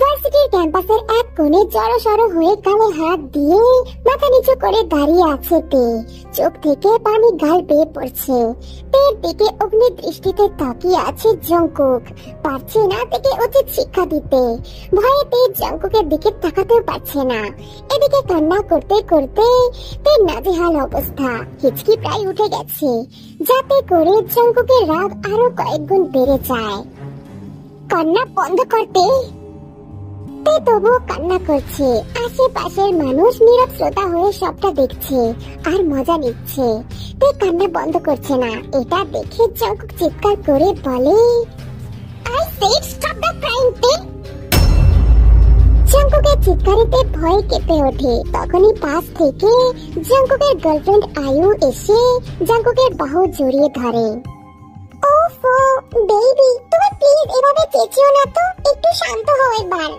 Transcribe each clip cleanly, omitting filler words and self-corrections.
ভার্সিটির ক্যাম্পাসের এক কোণে জড়সড় হয়ে কানে হাত দিয়ে মাথা নিচু করে দাঁড়িয়ে আছে তে। চোখ থেকে পানি গাল বেয়ে পড়ছে। তের দিকে অগ্নি দৃষ্টিতে তাকিয়ে আছে জংকুক। পারছে না তেকে উচিত শিক্ষা দিতে। ভয়ে তে জংকুকের দিকে তাকাতেও পারছে না। এদিকে কান্না করতে করতে তের নাজেহাল অবস্থা। হিচকি প্রায় উঠে গেছে, যাতে করে জংকুকের রাগ আরো কয়েক গুণ বেড়ে যায়। কান্না বন্ধ করতে তবুও কান্না করছে। আশেপাশের মানুষ নীরব শ্রোতা হয়ে সবটা দেখছে আর মজা নিচ্ছে। তে কান্না বন্ধ করছে না। এটা দেখে জংকুক চিৎকার করে বলে, I said stop the crying তে। জংকুকের চিৎকারিতে ভয়ে কেঁপে ওঠে। তখনই পাশ থেকে জংকুকের গার্লফ্রেন্ড আয়ু এসে জংকুকের বাহু জড়িয়ে ধরে। ওফো বেবি, তুমি প্লিজ এভাবে চেঁচিও না তো, একটু শান্ত হও এবার।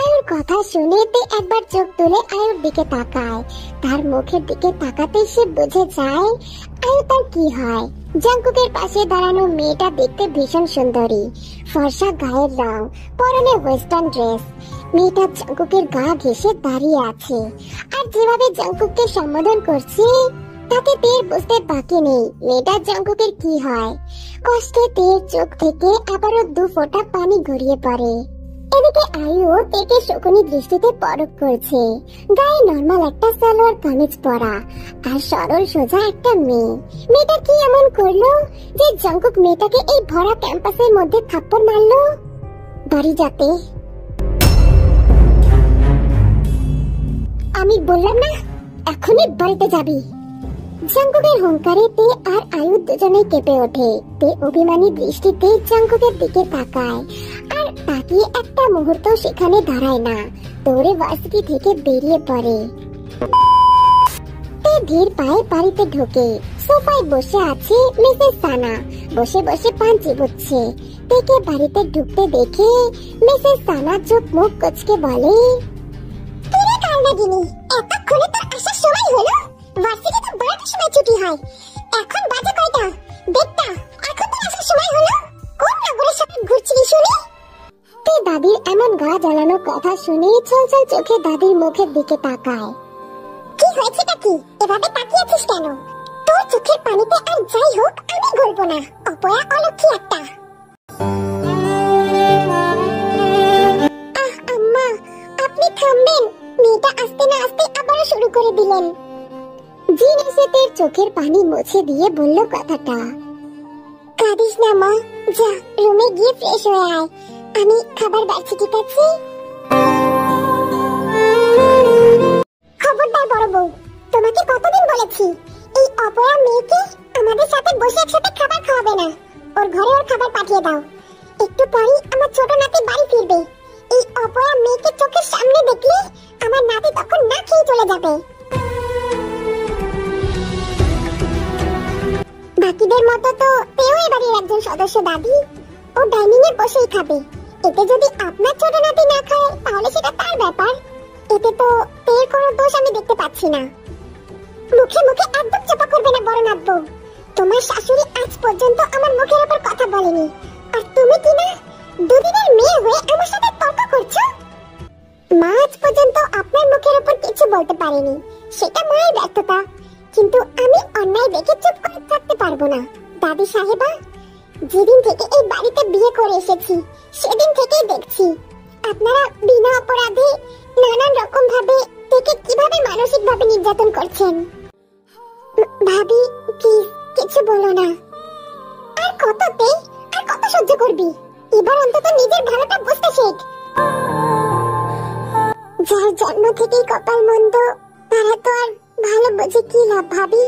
আয়ুর কথা শুনে তে একবার চোখ তুলে আয়ুর দিকে তাকায়। তার মুখের দিকে তাকাতে সে বুঝে যায় আয়ু তার কি হয়। জংকুকের পাশে দাঁড়ানো মেয়েটা দেখতে ভীষণ সুন্দরী। ফর্সা গায়ের রং, পরনে ওয়েস্টার্ন ড্রেস। মেয়েটা জংকুকের গা ঘেঁষে দাঁড়িয়ে আছে আর যেভাবে জংকুককে সম্বোধন করছে তাতে তের বুঝতে বাকি নেই মেয়েটা জংকুকের কি হয়। কষ্টে তের চোখ থেকে আবারও 2 ফোঁটা পানি গড়িয়ে পড়ে। এদিকে আয়ু তেকে শকুনি দৃষ্টিতে পরখ করছে। গায়ে নরমাল একটা সালোয়ার কামিজ পরা আর সরল সোজা একটা মেয়ে। মেয়েটা কি এমন করলো যে জংকুক মেয়েটাকে এই ভরা ক্যাম্পাসের মধ্যে থাপ্পড় মারলো? বাড়ি যাতে আমি বললাম না, এখনই বাড়িতে যাবি। জংকুকের হুঙ্কারে তে আর আয়ু দুজনেই কেঁপে ওঠে। তে অভিমানী দৃষ্টিতে জংকুকের দিকে তাকায় আর তাকিয়ে একটা মুহূর্ত সেখানে দাঁড়ায় না, দৌড়ে ভার্সিটি থেকে বেরিয়ে পড়ে। তে ধীর পায়ে বাড়িতে ঢোকে। সোফায় বসে আছে মিসেস সানা, বসে বসে পান চিবুচ্ছে। তেকে বাড়িতে ঢুকতে দেখে মিসেস সানা চোখ মুখ কুঁচকে বলে, কিরে কালনাগিনী, এতক্ষণে তোর আসার সময় হলো? ভার্সিটি তো 12টার সময় ছুটি হয়, এখন বাজে কয়টা? দেখটা, এখন তো আসার সময় হলো। কোন নগরের সাথে ঘুরছিলি শুনি? তে দাদির এমন গা জ্বালানো কথা শুনে ছলছল চোখে দাদির মুখের দিকে তাকায়। কি হয়েছেটা কি, এভাবে তাকিয়ে আছিস কেন? তোর চোখের পানিতে আর যাই হোক আমি গলবো না, অপয়া অলক্ষী একটা। আহ আম্মা, আপনি থামবেন। মেয়েটা আস্তে না আস্তে আবার শুরু করে দিলেন। জিন এসে তের চোখের পানি মুছে দিয়ে বলল কথাটা। কাঁদিস না মা, যা রুমে গিয়ে ফ্রেশ হয়ে আয়, আমি খাবার বাড়ছি, ঠিক আছে? খবরদার বড় বউ, তোমাকে কতদিন বলেছি এই অপয়া মেয়েকে আমাদের সাথে বসে একসাথে খাবার খাওয়াবে না। ওর ঘরে ওর খাবার পাঠিয়ে দাও। একটু পরেই আমার ছোট নাতি বাড়ি ফিরবে। এই অপয়া মেয়েকে চোখের সামনে দেখলে আমার নাতি তখন না খেয়ে চলে যাবে। বাকিদের মতো তো তেও এবারের একজন সদস্য দাদি। ও ডাইনিং এ বসেই খাবে। এতে যদি আপনার ছোট নাতি না খায় তাহলে সেটা তার ব্যাপার। এতে তো তের কোনো দোষ আমি দেখতে পাচ্ছি না। মুখে মুখে একদম চাপা করবে না বড় নাতবু। তোমার শাশুড়ি আজ পর্যন্ত আমার মুখের উপর কথা বলেনি, আর তুমি কি না দুদিনের মেয়ে হয়ে আমার সাথে তর্ক করছো? মা আজ পর্যন্ত আপনার মুখের উপর কিছু বলতে পারেনি, সেটা মায়ের ব্যর্থতা। কিন্তু আমি অন্যায় দেখে চুপ করে থাকতে পারবো না। দাদি সাহেবা, যেদিন থেকে এই বাড়িতে বিয়ে করে এসেছি সেদিন থেকেই দেখছি আপনারা বিনা অপরাধে নানান রকম ভাবে থেকে কিভাবে মানসিক ভাবে নির্যাতন করছেন। ভাবি প্লিজ কিছু বলো না। আর কততে আর কত সহ্য করবি? এবার অন্তত নিজের ভালোটা বুঝতে শেখ। যার জন্ম থেকেই কপাল মন্দ তারা তো আর ভালো বুঝে কি লাভ ভাবি?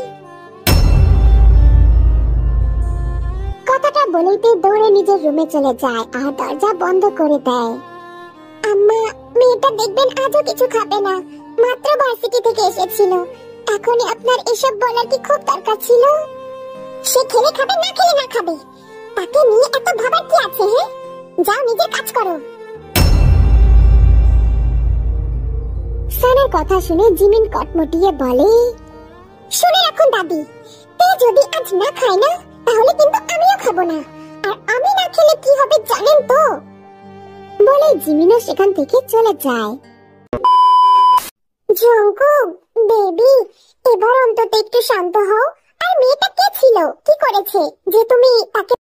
কথাটা বলেইতে দৌড়ে নিজের রুমে চলে যায় আর দরজা বন্ধ করে দেয়। আম্মা, মেয়েটা দেখবেন আজও কিছু খাবে না, মাত্র ভার্সিটি থেকে এসেছিল। এখনই আপনার এসব বলার কি খুব দরকার ছিল? সে খেলে খাবে, না খেলে না খাবে, তাকে নিয়ে এত ভাবার কি আছে? হ্যাঁ, যাও নিজের কাজ করো। সানার কথা শুনে জিমিন কটমটিয়ে বলে, শুনে রাখুন দাদি, তে যদি আজ না খায় না তাহলে কিন্তু আমিও খাবো না। আর আমি না খেলে কি হবে জানেন তো? বলে জিমিনও সেখান থেকে চলে যায়। জঙ্কুক বেবি, এবার অন্তত একটু শান্ত হও। আর মেয়েটা কে ছিল, কি করেছে যে তুমি তাকে?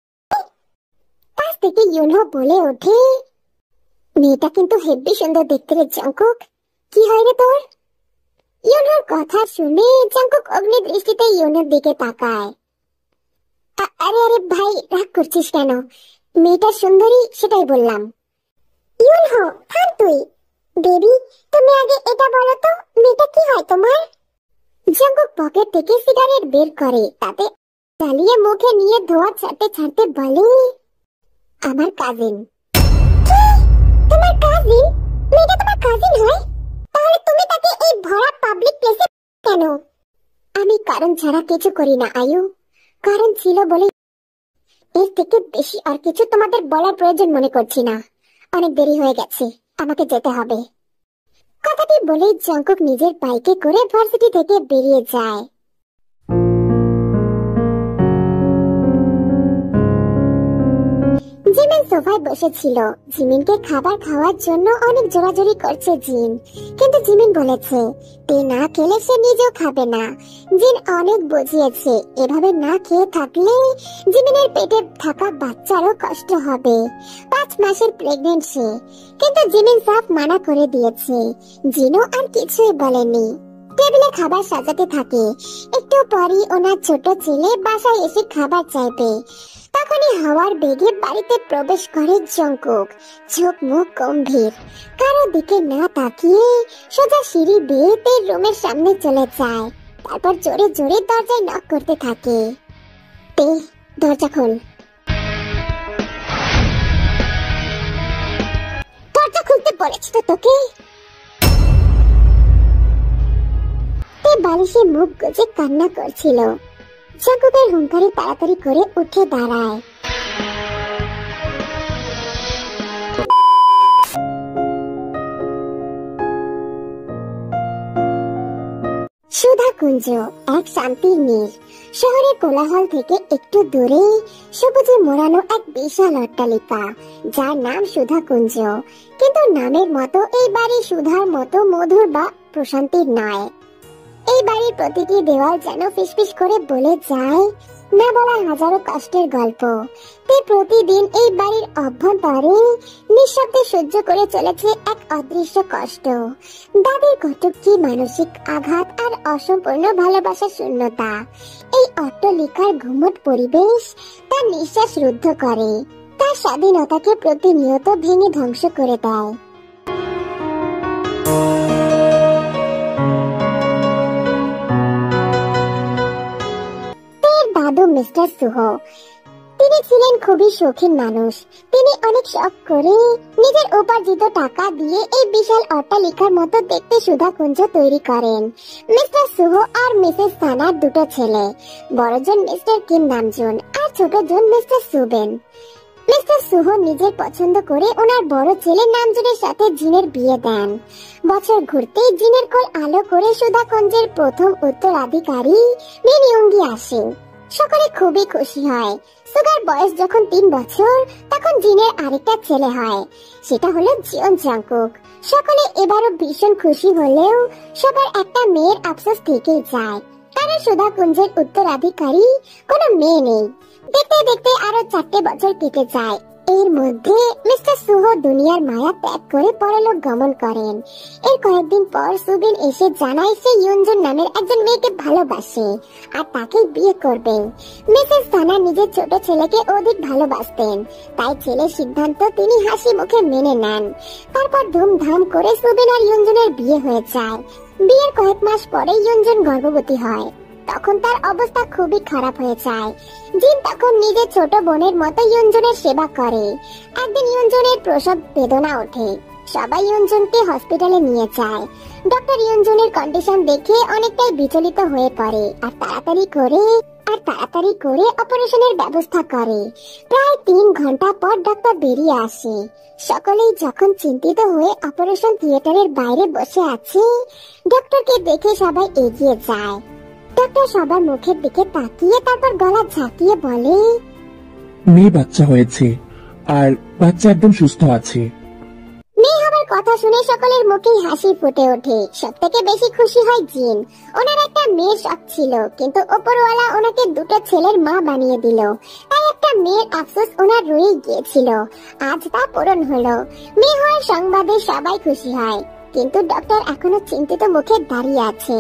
পাশ থেকে ইউনহো বলে ওঠে, মেয়েটা কিন্তু হেব্বি সুন্দর দেখতে রে জঙ্কুক। কি হয় রে তোর? ইউনহোর কথা শুনে জঙ্কুক অগ্নি দৃষ্টিতে ইউনহোর দিকে তাকায়। আরে আরে ভাই, রাগ করছিস কেন? মেয়েটা সুন্দরী, সেটাই বললাম। ইউনহো থাম তুই। বেবি, তুমি আগে এটা বলো তো, মেয়েটা কি হয় তোমার? জঙ্কুক পকেট থেকে সিগারেট বের করে, তাতে জ্বালিয়ে মুখে নিয়ে ধোঁয়া ছাড়তে ছাড়তে বলে, আমার কাজিন। তোমার কাজিন? মেয়েটা তোমার কাজিন হয়? তাহলে তুমি তাকে এই ভরা পাবলিক প্লেসে কেন? আমি কারণ ছাড়া কিছু করি না আয়ু, কারণ ছিল বলে। এর থেকে বেশি আর কিছু তোমাদের বলার প্রয়োজন মনে করছি না। অনেক দেরি হয়ে গেছে, আমাকে যেতে হবে। কথাটি বলেই জঙ্কুক নিজের বাইকে করে ভার্সিটি থেকে বেরিয়ে যায়। জিমিন সোফায় বসেছিল। জিমিনকে খাবার খাওয়ার জন্য অনেক জোরাজোরি করছে জিন, কিন্তু জিমিন বলেছে তে না খেলে সে নিজেও খাবে না। জিন অনেক বুঝিয়েছে এভাবে না খেয়ে থাকলে জিমিনের পেটে থাকা বাচ্চারও কষ্ট হবে। 5 মাসের প্রেগনেন্ট সে, কিন্তু জিমিন সাফ মানা করে দিয়েছে। জিনও আর কিছুই বলেনি। টেবিলে খাবার সাজাতে থাকে। একটু পরই ওনার ছোট ছেলে বাসায় এসে খাবার চাইবে। তখনই হাওয়ার বেগে বাড়িতে প্রবেশ করে জঙ্কুক, চোখ মুখ গম্ভীর। কারো দিকে না তাকিয়ে সোজা সিঁড়ি বেয়ে তার রুমের সামনে চলে যায়। তারপর জোরে জোরে দরজায় নক করতে থাকে। তে, দরজা খোল। দরজা খুলতে বলেছি তো তোকে। তে বালিশে মুখ গুজে কান্না করছিল। জঙ্কুকের হুঙ্কারে তাড়াতাড়ি করে উঠে দাঁড়ায়। সুধা কুঞ্জ এক শান্তির নীড়। শহরের কোলাহল থেকে একটু দূরে সবুজে মোড়ানো এক বিশাল অট্টালিকা, যার নাম সুধা কুঞ্জ। কিন্তু নামের মতো এই বাড়ি সুধার মতো মধুর বা প্রশান্তির নয়। এই বাড়ির প্রতিটি দেওয়াল যেন ফিসফিস করে বলে যায় না বলা হাজারো কষ্টের গল্প। তে প্রতিদিন এই বাড়ির অভ্যন্তরে নিঃশব্দে সহ্য করে চলেছে এক অদৃশ্য কষ্ট। দাদির কটূক্তি, মানসিক আঘাত আর অসম্পূর্ণ ভালোবাসার শূন্যতা। এই অট্টালিকার ঘুমট পরিবেশ তার নিঃশ্বাস রুদ্ধ করে, তার স্বাধীনতাকে প্রতিনিয়ত ভেঙে ধ্বংস করে দেয়। দাদু মিস্টার সুহো, তিনি ছিলেন খুবই শৌখিন মানুষ। তিনি অনেক শখ করে নিজের উপার্জিত টাকা দিয়ে এই বিশাল অট্টালিকার মতো দেখতে সুধা কুঞ্জ তৈরি করেন। মিস্টার সুহো আর মিসেস সানার দুটো ছেলে, বড়জন মিস্টার কিম নামজুন আর ছোটজন মিস্টার সুবেন। মিস্টার সুহো নিজের পছন্দ করে ওনার বড় ছেলে নামজুনের সাথে জিনের বিয়ে দেন। বছর ঘুরতেই জিনের কোল আলো করে সুধা কুঞ্জের প্রথম উত্তরাধিকারী মিন ইয়ুঙ্গি আসে। সকলে খুবই খুশি হয়। সুগার বয়স যখন 3 বছর, তখন জিনের আরেকটা ছেলে হয়, সেটা হলো জিয়ন জঙ্কুক। সকলে এবারও ভীষণ খুশি হলেও সবার একটা মেয়ের আফসোস থেকেই যায়, কারণ সুধা কুঞ্জের উত্তরাধিকারী কোনো মেয়ে নেই। দেখতে দেখতে আরো 4টে বছর কেটে যায়। এর মধ্যে মিস্টার সুহো দুনিয়ার মায়া ত্যাগ করে পরলোক গমন করেন। এর কয়েকদিন পর সুবিন এসে জানায় সে ইয়ুনজুন নামের একজন মেয়েকে ভালোবাসে আর তাকে বিয়ে করবে। মিসেস সানা নিজের ছোট ছেলেকে অধিক ভালোবাসতেন, তাই ছেলের সিদ্ধান্ত তিনি হাসি মুখে মেনে নেন। তারপর ধুমধাম করে সুবিন আর ইয়ুনজুনের বিয়ে হয়ে যায়। বিয়ের কয়েক মাস পরে ইয়ুনজুন গর্ভবতী হয়। তখন তার অবস্থা খুবই খারাপ হয়ে যায়। জিন তখন নিজের ছোট বোনের মতো ইয়ুনজুনের সেবা করে। একদিন ইয়ুনজুনের প্রসব বেদনা ওঠে। সবাই ইয়ুনজুনকে হসপিটালে নিয়ে যায়। ডক্টর ইয়ুনজুনের কন্ডিশন দেখে অনেকটাই বিচলিত হয়ে পড়ে আর তাড়াতাড়ি করে অপারেশনের ব্যবস্থা করে। প্রায় 3 ঘন্টা পর ডক্টর বেরিয়ে আসে। সকলেই যখন চিন্তিত হয়ে অপারেশন থিয়েটারের বাইরে বসে আছে, ডক্টরকে দেখে সবাই এগিয়ে যায়। ডক্টর সবার মুখের দিকে তাকিয়ে তারপর গলা ঝাঁকিয়ে বলে, মেয়ে বাচ্চা হয়েছে আর বাচ্চা একদম সুস্থ আছে। কথা শুনে সকলের মুখেই হাসি ফুটে ওঠে। সবথেকে বেশি খুশি হয় জিন। ওনার একটা মেয়ের শখ ছিল, কিন্তু ওপরওয়ালা ওনাকে দুটো ছেলের মা বানিয়ে দিল। তাই একটা মেয়ের আফসোস ওনার রয়ে গিয়েছিল। আজ তা পূরণ হলো। মেয়ে হওয়ার সংবাদে সবাই খুশি হয়, কিন্তু ডক্টর এখনো চিন্তিত মুখে দাঁড়িয়ে আছে।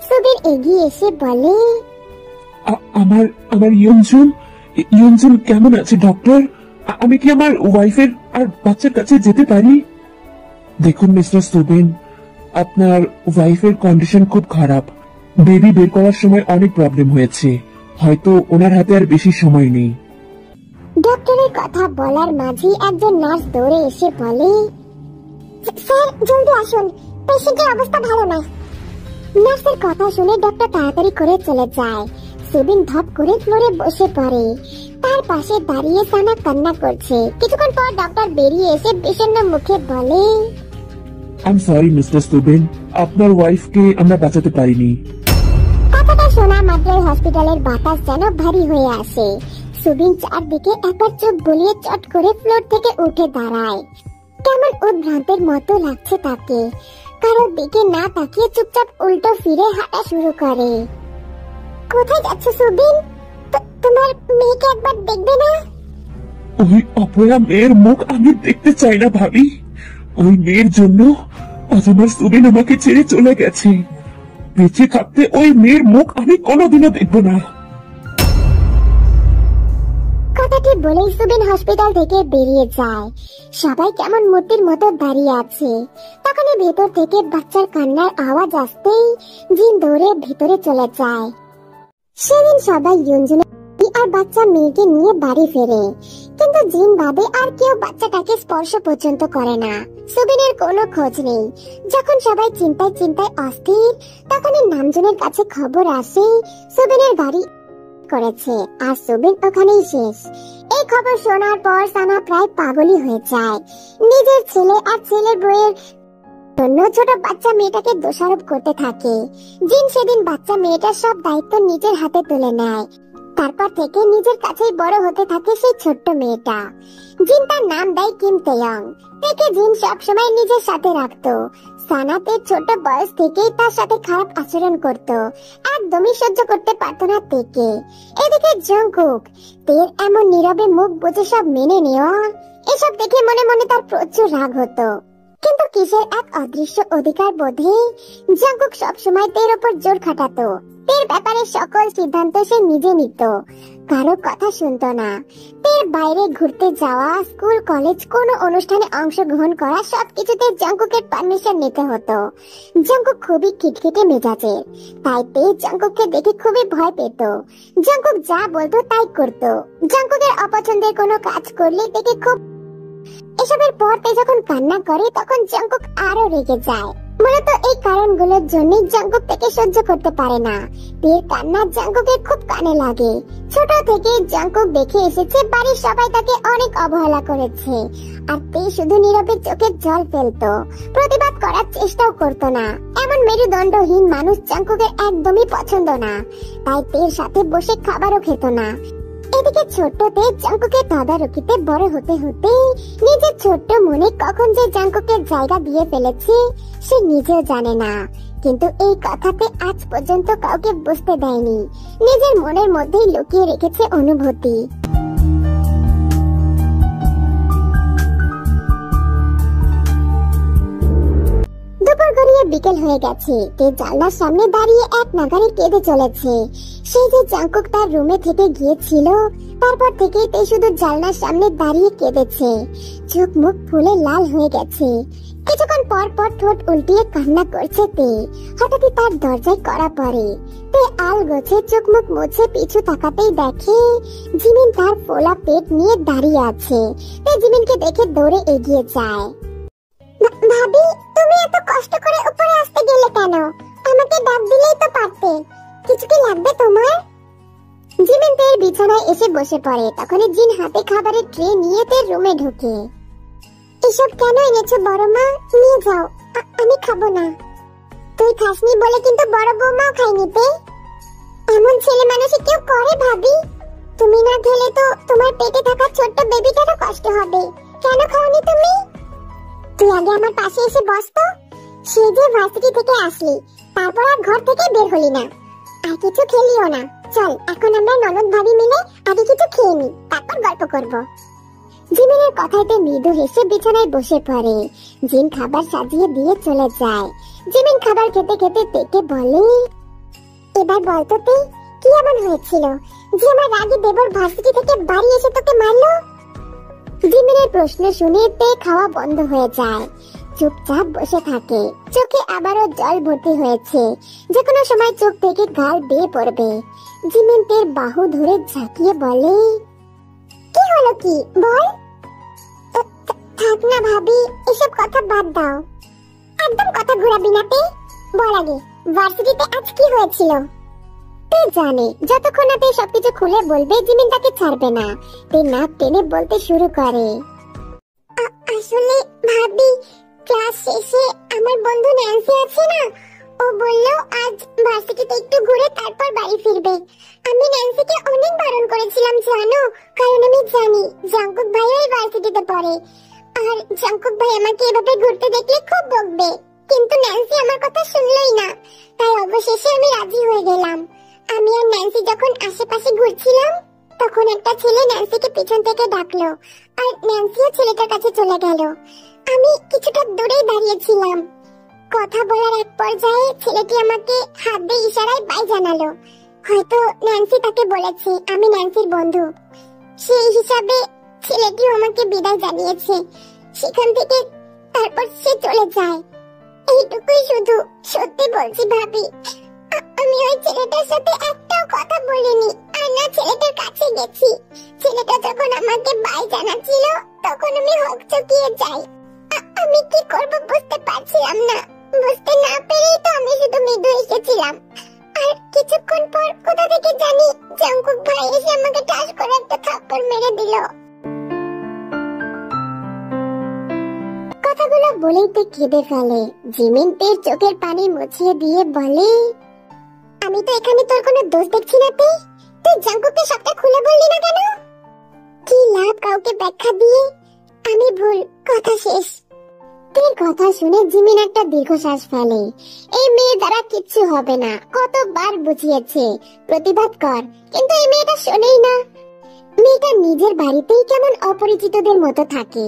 সুবীর এগিয়ে এসে বলে, আমার আমার ইয়ঞ্জুল কেমন আছে ডক্টর? আমি কি আমার ওয়াইফের আর বাচ্চার কাছে যেতে পারি? দেখুন মিস্টার সুবিন, আপনার ওয়াইফের কন্ডিশন খুব খারাপ। বেবি বের করার সময় অনেক প্রবলেম হয়েছে। হয়তো ওনার হাতে আর বেশি সময় নেই। ডক্টরের কথা বলার মাঝেই একজন নার্স দৌড়ে এসে বলে, স্যার জলদি আসুন, পেশেন্টের অবস্থা ভালো না। নার্সের কথা শুনে ডক্টর তাড়াতাড়ি করে চলে যায়। সুবিন ধপ করে ফ্লোরে বসে পড়ে। তার পাশে দাঁড়িয়ে সানা কান্না করছে। কিছুক্ষণ পর ডক্টর বেরিয়ে এসে বিষণ্ণ মুখে বলে, আই এম সরি মিস্টার সুবিন, আপনার ওয়াইফকে আমরা বাঁচাতে পারিনি। কথাটা শোনা মাত্রই হসপিটালের বাতাস যেন ভারী হয়ে আসে। সুবিন চারদিকে একবার চোখ বুলিয়ে চট করে ফ্লোর থেকে উঠে দাঁড়ায়। কেমন উদ্ভ্রান্তের মতো লাগছে তাকে। কারোর দিকে না তাকিয়ে চুপচাপ উল্টো ফিরে হাঁটা শুরু করে। কোথায় যাচ্ছে সুবিন? তোমার মেয়েকে একবার দেখবে না? ওই অপয়া মেয়ের মুখ আমি দেখতে চাই না ভাবি। ওই মেয়ের জন্য আজ আমার সুবিন আমাকে ছেড়ে চলে গেছে। বেঁচে থাকতে ওই মেয়ের মুখ আমি কোনোদিনও দেখবো না। কথাটি বলেই সুবিন হসপিটাল থেকে বেরিয়ে যায়। সবাই কেমন মূর্তির মতো দাঁড়িয়ে আছে। তখনই ভেতর থেকে বাচ্চার কান্নার আওয়াজ আসতেই জিন দৌড়ে ভিতরে চলে যায়। সেদিন সবাই ইয়ঞ্জুনের আর বাচ্চা মেয়েকে নিয়ে বাড়ি ফেরে, কিন্তু জিন বাদে আর কেউ বাচ্চাটাকে স্পর্শ পর্যন্ত করে না। সুবিনের কোনো খোঁজ নেই। যখন সবাই চিন্তায় চিন্তায় অস্থির, তখনই নামজনের কাছে খবর আসে সুবিনের গাড়ি করেছে আর সুবিন ওখানেই শেষ। এই খবর শোনার পর সানা প্রায় পাগলই হয়ে যায়। নিজের ছেলে আর ছেলের বউয়ের জন্য ছোট বাচ্চা মেয়েটাকে দোষারোপ করতে থাকে। জিন সেদিন বাচ্চা মেয়েটার সব দায়িত্ব নিজের হাতে তুলে নেয়। তারপর থেকে নিজের কাছেই বড় হতে থাকে সেই ছোট্ট মেয়েটা। জিন তার নাম দেয় কিম তেয়ং। একে জিন সবসময় নিজের সাথে রাখতো। সানাতে ছোট বয়স থেকেই তার সাথে খারাপ আচরণ করত। একদমই সহ্য করতে পারতো না তেকে। এদিকে জংকুক, তের এমন নীরবে মুখ বুজে সব মেনে নেওয়া, এসব দেখে মনে মনে তার প্রচুর রাগ হতো। কিন্তু কিসের এক অদৃশ্য অধিকার বোধে জংকুক সবসময় তের ওপর জোর খাটাতো। তের ব্যাপারে সকল সিদ্ধান্ত সে নিজে নিত, কারো কথা শুনতো না। তের বাইরে ঘুরতে যাওয়া, স্কুল কলেজ কোনো অনুষ্ঠানে অংশগ্রহণ করা সবকিছুতে জংকুকের পারমিশন নিতে হতো। জংকুক খুবই খিটখিটে মেজাজের, তাই তে জংকুককে দেখে খুবই ভয় পেত। জংকুক যা বলতো তাই করত। জংকুকের অপছন্দের কোনো কাজ করলে তেকে খুব। এসবের পর তে যখন কান্না করে তখন জংকুক আরো রেগে যায়। মূলত এই কারণগুলোর জন্য জংকুক থেকে সহ্য করতে পারে না। তের কান্না জংকুকের খুব কানে লাগে। ছোট থেকে জংকুক দেখে এসেছে বাড়ির সবাই তাকে অনেক অবহেলা করেছে, আর তে শুধু নীরবে চোখের জল ফেলতো, প্রতিবাদ করার চেষ্টাও করতো না। এমন মেরুদণ্ডহীন মানুষ জংকুকের একদমই পছন্দ না, তাই তের সাথে বসে খাবারও খেত না। এদিকে ছোট্টতে জংকুকের তদারকিতে বড় হতে হতে নিজের ছোট্ট মনে কখন যে জংকুকের জায়গা দিয়ে ফেলেছে সে নিজেও জানে না। কিন্তু এই কথাতে আজ পর্যন্ত কাউকে বুঝতে দেয়নি। নিজের মনের মধ্যেই লুকিয়ে রেখেছে অনুভূতি। দুপুর গড়িয়ে বিকেল হয়ে গেছে। তে জানলার সামনে দাঁড়িয়ে এক নাগারে কেঁদে চলেছে। সেই যে জংকুক তার রুমে থেকে গিয়েছিল, তারপর থেকে তে শুধু জানলার সামনে দাঁড়িয়ে কেঁদেছে। চোখ মুখ ফুলে লাল হয়ে গেছে। কিছুক্ষণ পর পর ঠোঁট উল্টিয়ে কান্না করছে তে। হঠাৎই তার দরজায় কড়া পড়ে। তে আল গোছে চোখ মুখ মুছে পিছু তাকাতেই দেখে জিমিন তার ফোলা পেট নিয়ে দাঁড়িয়ে আছে। তে জিমিনকে দেখে দৌড়ে এগিয়ে যায়। ভাবি, তুমি এত কষ্ট করে উপরে আসতে গেলে কেন? আমাকে ডাক দিলেই তো পারতে। কিছু কি লাগবে তোমার? জিমিন তের বিছানায় এসে বসে পড়ে। তখনই জিন হাতে খাবারের ট্রে নিয়ে তের রুমে ঢোকে। এসব কেন এনেছো বড় মা? নিয়ে যাও, আমি খাবো না। তুই খাসনি বলে কিন্তু বড় বৌমাও খায়নি তে। এমন ছেলে মানুষই কেউ করে ভাবি? তুমি না খেলে তো তোমার পেটে থাকা ছোট্ট বেবিটারও কষ্ট হবে। কেন খাওনি তুমি? তুই আগে আমার পাশে এসে বস তো। সে যে ভার্সিটি থেকে আসলি, তারপর আর ঘর থেকে বের হলি না, আর কিছু খেলিও না। চল এখন আমরা ননদ ভাবি মিলে আগে কিছু খেয়ে নি, তারপর গল্প করব। জিমিনের কথাতে মৃদু হেসে বিছানায় বসে পড়ে। জিন খাবার সাজিয়ে দিয়ে চলে যায়। জিমিন খাবার খেতে খেতে তেকে বলে, এবার বলতো তে, কি এমন হয়েছিল যে আমার রাগী দেবর ভার্সিটি থেকে বাড়ি এসে তোকে মারলো? জিমিনের প্রশ্ন শুনে তে খাওয়া বন্ধ হয়ে যায়, চুপচাপ বসে থাকে। চোখে আবারও জল ভর্তি হয়েছে, যে কোনো সময় চোখ থেকে গাল বেয়ে পড়বে। জিমিন তের বাহু ধরে ঝাঁকিয়ে বলে, কি হলো কি বল? থাক না ভাবি, এসব কথা বাদ দাও, একদম কথা ঘোরাবি না তে। বল আগে, ভার্সিটিতে আজ কি হয়েছিল? তে জানে যতক্ষণ না তে সবকিছু খুলে বলবে জিমিন তাকে ছাড়বে না। তে নাক টেনে বলতে শুরু করে, আসলে ভাবি, ক্লাস শেষে আমার বন্ধু ন্যান্সি আছে না, ও বললো আজ ভার্সিটিতে একটু ঘুরে তারপর বাড়ি ফিরবে। আমি ন্যান্সিকে অনেক বারণ করেছিলাম জানো, কারণ আমি জানি জাঙ্কুক ভাই ওই ভার্সিটিতে পড়ে, আর জাঙ্কুক ভাই আমাকে এভাবে ঘুরতে দেখলে খুব বকবে। কিন্তু ন্যান্সি আমার কথা শুনলই না, তাই অবশেষে আমি রাজি হয়ে গেলাম। আমি আর ন্যান্সি যখন আশেপাশে ঘুরছিলাম, তখন একটা ছেলে ন্যান্সিকে পিছন থেকে ডাকলো, আর ন্যান্সিও ছেলেটার কাছে চলে গেল। আমি কিছুটা দূরেই দাঁড়িয়েছিলাম। কথা বলার এক পর্যায়ে ছেলেটি আমাকে হাত দিয়ে ইশারায় বাই জানালো। হয়তো ন্যান্সি তাকে বলেছে আমি ন্যান্সির বন্ধু, সেই হিসাবে ছেলেটিও আমাকে বিদায় জানিয়েছে। সেখান থেকে তারপর সে চলে যায়। এইটুকুই শুধু। সত্যি বলছি ভাবি, আমি ওই ছেলেটার সাথে একটাও কথা বলিনি, আর না ছেলেটার কাছে গেছি। ছেলেটা যখন আমাকে বাই জানাচ্ছিল, তখন আমি হকচকিয়ে যাই। আমি কি করব বুঝতে পারছিলাম না। বুঝতে না পেরেই তো আমি শুধু মৃদু এসেছিলাম। আর কিছুক্ষণ পর কোথা থেকে জানি জাঙ্কুক ভাই এসে আমাকে ঠাস করে একটা থাপ্পড় মেরে দিল। কথাগুলো বলেই তো কেঁদে ফেলে। জিমিন তের চোখের পানি মুছিয়ে দিয়ে বলে, আমি তো এখানে তোর কোনো দোষ দেখছি না তে। তুই জাঙ্কুককে সবটা খুলে বললি না কেন? কি লাভ কাউকে ব্যাখ্যা দিয়ে? আমি ভুল, কথা শেষ। তের কথা শুনে জিমিন একটা দীর্ঘশ্বাস ফেলে। এই মেয়ে দ্বারা কিচ্ছু হবে না, কতবার বুঝিয়েছে প্রতিবাদ কর, কিন্তু এই মেয়েটা শোনেই না। মেয়েটা নিজের বাড়িতেই কেমন অপরিচিতদের মতো থাকে।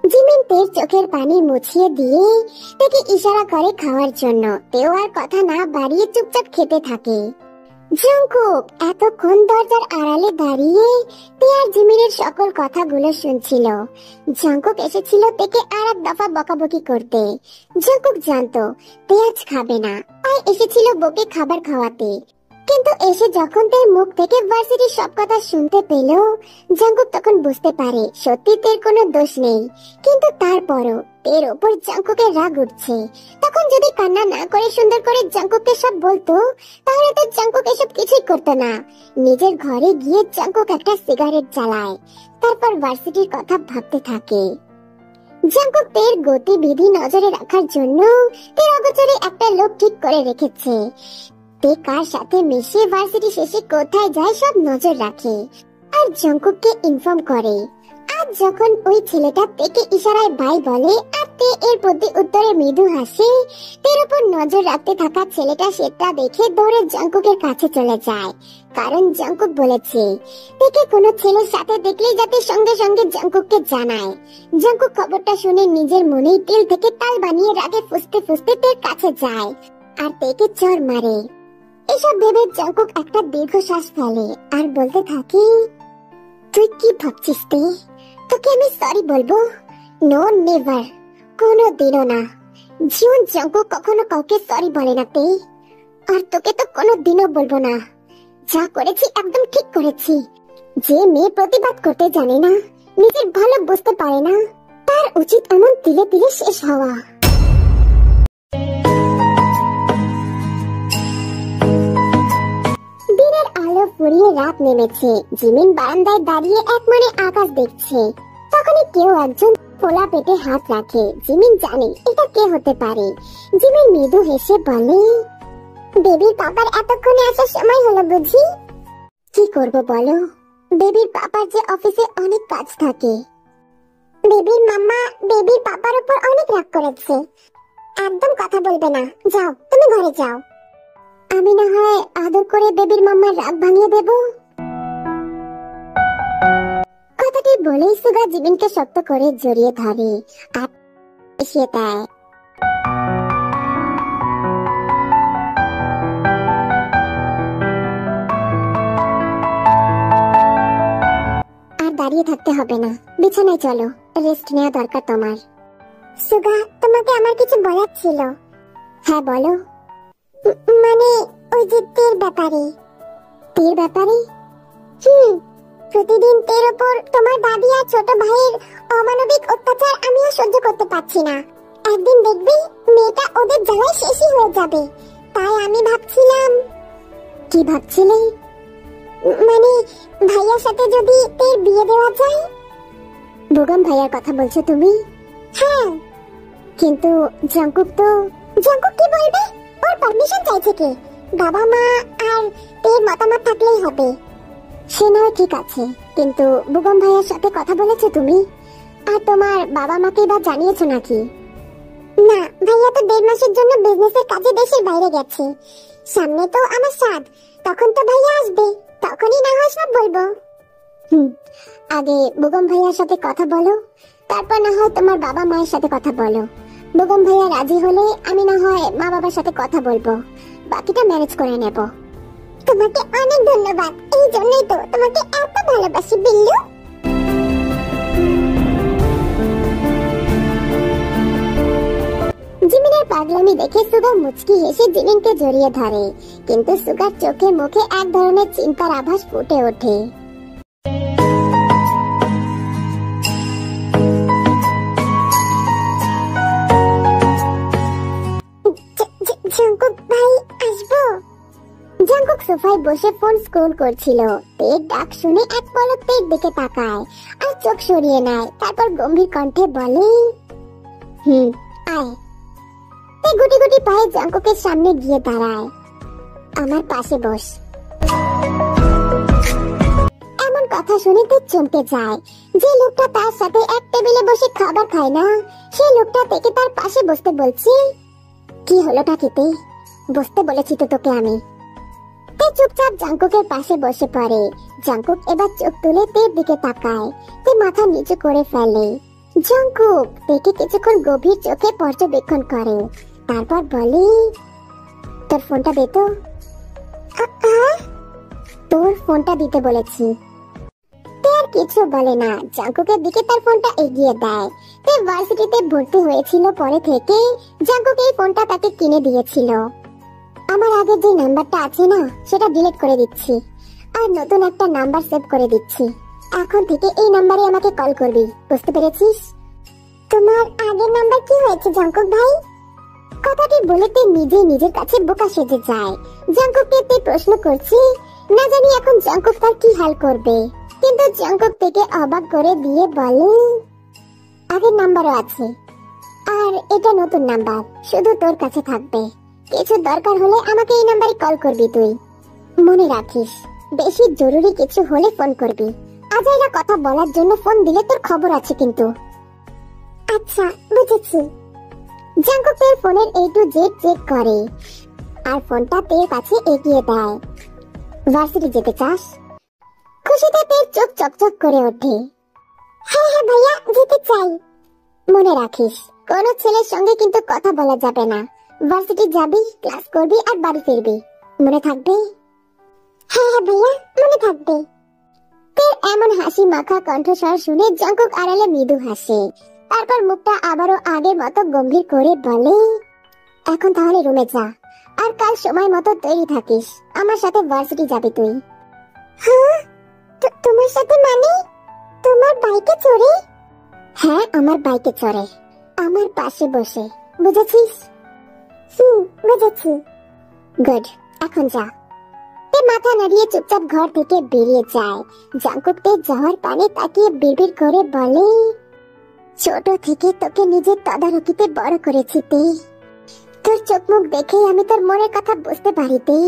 জিমিন তের চোখের পানি মুছিয়ে দিয়ে তাকে ইশারা করে খাওয়ার জন্য। তেও আর কথা না বাড়িয়ে চুপচাপ খেতে থাকে। জাঙ্কুক এতক্ষণ দরজার আড়ালে দাঁড়িয়ে তে আর জিমিনের সকল কথাগুলো শুনছিল। জাঙ্কুক এসেছিল তেকে আর এক দফা বকাবকি করতে। জাঙ্কুক জানতো তে আজ খাবে না, তাই এসেছিল বকে খাবার খাওয়াতে। কিন্তু এসে যখন তার মুখ থেকে ভার্সিটির সব কথা শুনতে পেল, জাঙ্কুক তখন বুঝতে পারে সত্যি তের কোনো দোষ নেই। কিন্তু তারপরও তের ওপর জাঙ্কুকের রাগ উঠছে। তখন যদি কান্না না করে সুন্দর করে জাঙ্কুককে সব বলতো, তাহলে তো জাঙ্কুক এসব কিছুই করতো না। নিজের ঘরে গিয়ে জাঙ্কুক একটা সিগারেট জ্বালায়, তারপর ভার্সিটির কথা ভাবতে থাকে। জাঙ্কুক তের গতিবিধি নজরে রাখার জন্য তের অগোচরে একটা লোক ঠিক করে রেখেছে। তে কার সাথে মিশে ভার্সিটি শেষে কোথায় যায় সব নজর রাখে, আর জাঙ্কুককে ইনফর্ম করে। আজ যখন ওই ছেলেটা তেকে ইশারায় বাই বলে আর তে এর প্রতি উত্তরে মৃদু হাসে, তের উপর নজর রাখতে থাকা ছেলেটা সেটা দেখে দৌড়ে জাঙ্কুকের কাছে চলে যায়। কারণ জাঙ্কুক বলেছে তেকে কোনো ছেলের সাথে দেখলেই যাতে সঙ্গে সঙ্গে জাঙ্কুককে জানায়। জাঙ্কুক খবরটা শুনে নিজের মনেই তেল থেকে তাল বানিয়ে রাগে ফুসতে ফুসতে তের কাছে যায় আর তেকে চড় মারে। এসব ভেবে জাঙ্কুক একটা দীর্ঘশ্বাস ফেলে আর বলতে থাকে, তুই কি ভাবছিস তে? তোকে আমি সরি বলবো? নো, নেভার, কোনো দিনও না। জীবন জাঙ্কুক কখনো কাউকে সরি বলে না তে, আর তোকে তো কোনো দিনও বলবো না। যা করেছি একদম ঠিক করেছি। যে মেয়ে প্রতিবাদ করতে জানে না, নিজের ভালো বুঝতে পারে না, তার উচিত এমন তিলে তিলে শেষ হওয়া। দিনের আলো ফুরিয়ে রাত নেমেছে। জিমিন বারান্দায় দাঁড়িয়ে এক মনে আকাশ দেখছে। তখনই কেউ একজন ফোলা পেটে হাত রাখে। জিমিন জানে এটা কে হতে পারে। জিমিন মৃদু হেসে বলে, বেবির পাপার এতক্ষণে আসার সময় হলো বুঝি? কি করব বলো, বেবির পাপার যে অফিসে অনেক কাজ থাকে। বেবির মাম্মা বেবির পাপার উপর অনেক রাগ করেছে। একদম কথা বলবে না, যাও তুমি ঘরে যাও। আমি না হয় আদর করে বেবির মাম্মার রাগ ভাঙিয়ে দেব। কথাটি বলেই সুগা জিমিনকে শক্ত করে জড়িয়ে ধরে আর এসে দেয়। আর দাঁড়িয়ে থাকতে হবে না, বিছানায় চলো, রেস্ট নেওয়া দরকার তোমার। সুগা, তোমাকে আমার কিছু বলার ছিল। হ্যাঁ বলো। মানে ওই যে তীর ব্যাপারে। তীর ব্যাপারে? প্রতিদিন তীর উপর তোমার দাদি আর ছোট ভাইয়ের অমানবিক অত্যাচার আমি আর সহ্য করতে পারছি না। একদিন দেখবি মেয়েটা ওদের জ্বালায় শেষই হয়ে যাবে। তাই আমি ভাবছিলাম। কি ভাবছিলে? মানে ভাইয়ার সাথে যদি তীর বিয়ে দেওয়া যায়। বুগম ভাইয়ার কথা বলছো তুমি? হ্যাঁ, কিন্তু জঙ্কুক কি বলবে? ওর পারমিশন চাইছে কে? বাবা মা আর তীর মতামত থাকলেই হবে। সে নয় ঠিক আছে, কিন্তু বুগম ভাইয়ার সাথে কথা বলেছো তুমি? আর তোমার বাবা মাকে বা জানিয়েছো নাকি? না, ভাইয়া তো 1.5 মাসের জন্য বিজনেসের কাজে দেশের বাইরে গেছে। সামনে তো আমার সাথ, তখন তো ভাইয়া আসবে, তখনই না হয় সব বলবো। আগে বুগম ভাইয়ার সাথে কথা বলো, তারপর না হয় তোমার বাবা মায়ের সাথে কথা বলো। বুগম ভাইয়া রাজি হলে আমি না হয় মা বাবার সাথে কথা বলবো, বাকিটা ম্যানেজ করে নেব। তোমাকে অনেক ধন্যবাদ, এই জন্যই তো তোমাকে এত ভালোবাসি বিল্লু। জিমিনের পাগলামি দেখে সুগা মুচকি হেসে জিমিনকে জড়িয়ে ধরে, কিন্তু সুগার চোখে মুখে এক ধরনের চিন্তার আভাস ফুটে ওঠে। জঙ্কুক ভাই আসবো? জঙ্কুক সোফায় বসে ফোন স্ক্রল করছিল। পেট ডাক শুনে এক পলক পেট দিকে তাকায় আর চোখ সরিয়ে নেয়, তারপর গম্ভীর কণ্ঠে বলে, আয়। গুটি গুটি পায়ে জঙ্কুকের সামনে গিয়ে দাঁড়ায়। আমার পাশে বস। এমন কথা শুনে তো চমকে যায়। যে লোকটা তার সাথে এক টেবিলে বসে খাবার খায় না, সেই লোকটা থেকে তার পাশে বসতে বলছি। কি হলোটা কিতে? বসতে বলেছি তো তোকে আমি। তে চুপচাপ জঙ্কুকের পাশে বসে পড়ে। জঙ্কুক এবার চোখ তুলে তের দিকে তাকায়। তে মাথা নিচু করে ফেলে। জঙ্কুক তেকে কিছুক্ষণ গভীর চোখে পর্যবেক্ষণ করে, তারপর বলে, তোর ফোনটা দে তো। তোর ফোনটা দিতে বলেছি। তে আর কিছু বলে না, জঙ্কুকের দিকে তার ফোনটা এগিয়ে দেয়। তে ভার্সিটিতে ভর্তি হয়েছিল পরে থেকে জঙ্কুক এই ফোনটা তাকে কিনে দিয়েছিল। আমার আগে যে নাম্বারটা আছে না, সেটা ডিলিট করে দিচ্ছি আর নতুন একটা নাম্বার সেভ করে দিচ্ছি। এখন থেকে এই নাম্বারে আমাকে কল করবি, বুঝতে পেরেছিস? তোমার আগের নাম্বার কি হয়েছে জঙ্কুক ভাই? কথাটি বলেতে নিজে নিজের কাছে বোকা সেজে যায়। জঙ্কুককে তে প্রশ্ন করছি, না জানি এখন জঙ্কুক তার কি হাল করবে, কিন্তু জঙ্কুক থেকে অবাক করে দিয়ে বলে, আগের নাম্বারও আছে আর এটা নতুন নাম্বার, শুধু তোর কাছে থাকবে। কিছু দরকার হলে আমাকে এই নাম্বারে কল করবি তুই। মনে রাখিস, বেশি জরুরি কিছু হলে ফোন করবি। আজাইরা কথা বলার জন্য ফোন দিলে তোর খবর আছে কিন্তু। আচ্ছা, বুঝেছি। জঙ্কুক তের ফোনের A to Z চেক করে আর ফোনটা তের কাছে এগিয়ে দেয়। ভার্সিটি যেতে চাস? খুশিতে তের চোখ চকচক করে ওঠে। হ্যাঁ হ্যাঁ ভাইয়া, যেতে চাই। মনে রাখিস, কোনো ছেলের সঙ্গে কিন্তু কথা বলা যাবে না। ভার্সিটি যাবি, ক্লাস করবি আর বাড়ি ফিরবি, মনে থাকবে? হ্যাঁ হ্যাঁ ভাইয়া, মনে থাকবে। তের এমন হাসি মাখা কণ্ঠস্বর শুনে জঙ্কুক আড়ালে মৃদু হাসে, তারপর মুখটা আবারও আগের মতো গম্ভীর করে বলে, এখন তাহলে রুমে যা আর কাল সময় মতো তৈরি থাকিস। আমার সাথে ভার্সিটি যাবি তুই। হ্যাঁ, তোমার সাথে মানে তোমার বাইকে চড়ে? হ্যাঁ, আমার বাইকে চড়ে, আমার পাশে বসে, বুঝেছিস? বুঝেছি। গুড, এখন যা। তে মাথা নাড়িয়ে চুপচাপ ঘর থেকে বেরিয়ে যায়। জঙ্কুক তে যাওয়ার পানে তাকিয়ে বিড়বিড় করে বলে, ছোট থেকে তোকে নিজের তদারকিতে বড় করেছি তে। তোর চোখ মুখ দেখে আমি তোর মনের কথা বুঝতে পারি তে।